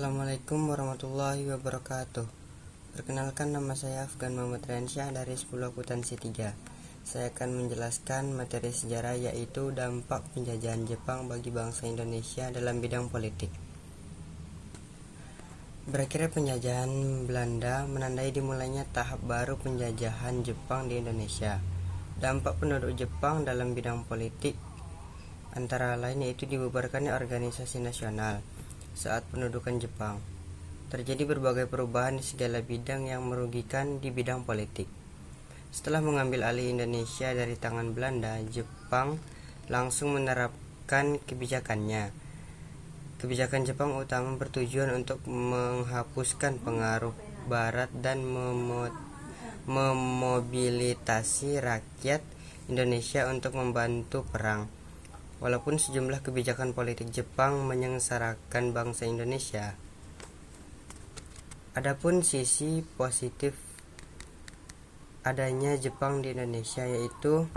Assalamualaikum warahmatullahi wabarakatuh. Perkenalkan, nama saya Afgan Muhammad Riansyah dari 10 akuntansi 3. Saya akan menjelaskan materi sejarah, yaitu dampak penjajahan Jepang bagi bangsa Indonesia dalam bidang politik. Berakhirnya penjajahan Belanda menandai dimulainya tahap baru penjajahan Jepang di Indonesia. Dampak penduduk Jepang dalam bidang politik antara lain yaitu dibubarkannya organisasi nasional. Saat pendudukan Jepang, terjadi berbagai perubahan di segala bidang yang merugikan di bidang politik. Setelah mengambil alih Indonesia dari tangan Belanda, Jepang langsung menerapkan kebijakannya. Kebijakan Jepang utama bertujuan untuk menghapuskan pengaruh Barat dan memobilisasi rakyat Indonesia untuk membantu perang. Walaupun sejumlah kebijakan politik Jepang menyengsarakan bangsa Indonesia, adapun sisi positif adanya Jepang di Indonesia yaitu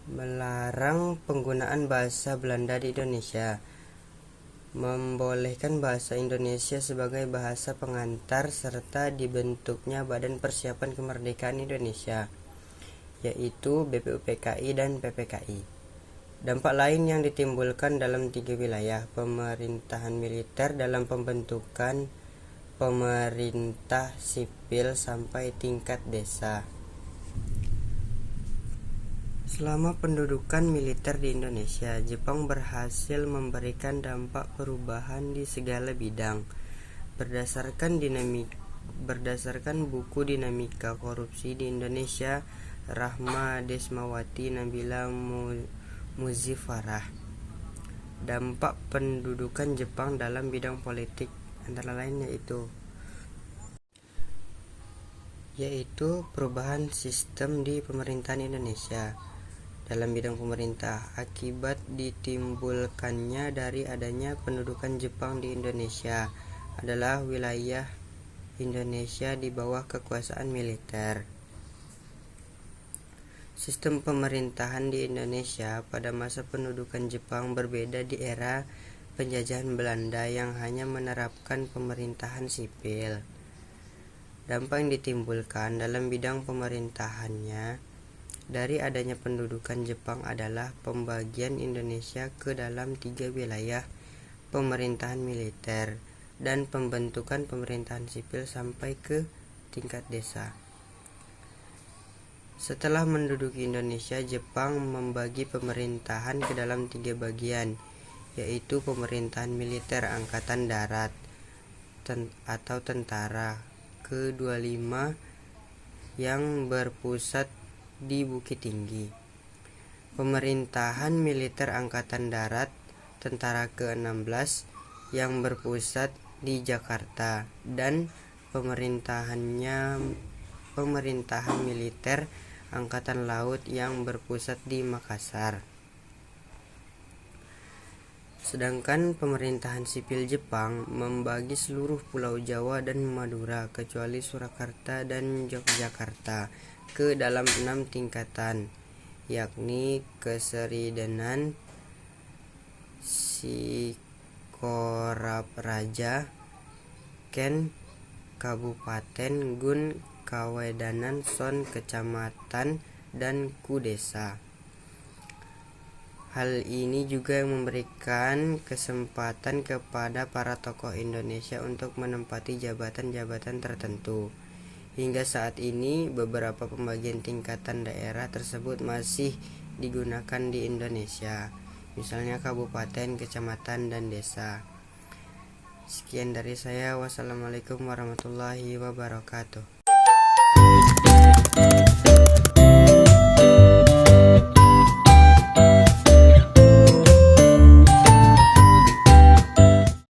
melarang penggunaan bahasa Belanda di Indonesia, membolehkan bahasa Indonesia sebagai bahasa pengantar, serta dibentuknya Badan Persiapan Kemerdekaan Indonesia, yaitu BPUPKI dan PPKI. Dampak lain yang ditimbulkan dalam 3 wilayah pemerintahan militer dalam pembentukan pemerintah sipil sampai tingkat desa. Selama pendudukan militer di Indonesia, Jepang berhasil memberikan dampak perubahan di segala bidang. Berdasarkan buku Dinamika Korupsi di Indonesia, Rahma Desmawati Nabila Muzifarah, dampak pendudukan Jepang dalam bidang politik antara lain yaitu perubahan sistem di pemerintahan Indonesia. Dalam bidang pemerintah, akibat ditimbulkannya dari adanya pendudukan Jepang di Indonesia adalah wilayah Indonesia di bawah kekuasaan militer. Sistem pemerintahan di Indonesia pada masa pendudukan Jepang berbeda di era penjajahan Belanda yang hanya menerapkan pemerintahan sipil. Dampak yang ditimbulkan dalam bidang pemerintahannya dari adanya pendudukan Jepang adalah pembagian Indonesia ke dalam 3 wilayah pemerintahan militer dan pembentukan pemerintahan sipil sampai ke tingkat desa. Setelah menduduki Indonesia, Jepang membagi pemerintahan ke dalam 3 bagian, yaitu pemerintahan militer angkatan darat atau tentara ke-25 yang berpusat di Bukit Tinggi, pemerintahan militer angkatan darat tentara ke-16 yang berpusat di Jakarta, dan pemerintahan militer angkatan laut yang berpusat di Makassar. Sedangkan pemerintahan sipil Jepang membagi seluruh Pulau Jawa dan Madura kecuali Surakarta dan Yogyakarta ke dalam 6 tingkatan, yakni Keseridenan, Sikorapraja, Ken, Kabupaten, Gun, Kawedanan, Son, Kecamatan, dan Kudesa. Hal ini juga memberikan kesempatan kepada para tokoh Indonesia untuk menempati jabatan-jabatan tertentu. Hingga saat ini, beberapa pembagian tingkatan daerah tersebut masih digunakan di Indonesia, misalnya kabupaten, kecamatan, dan desa. Sekian dari saya. Wassalamualaikum warahmatullahi wabarakatuh.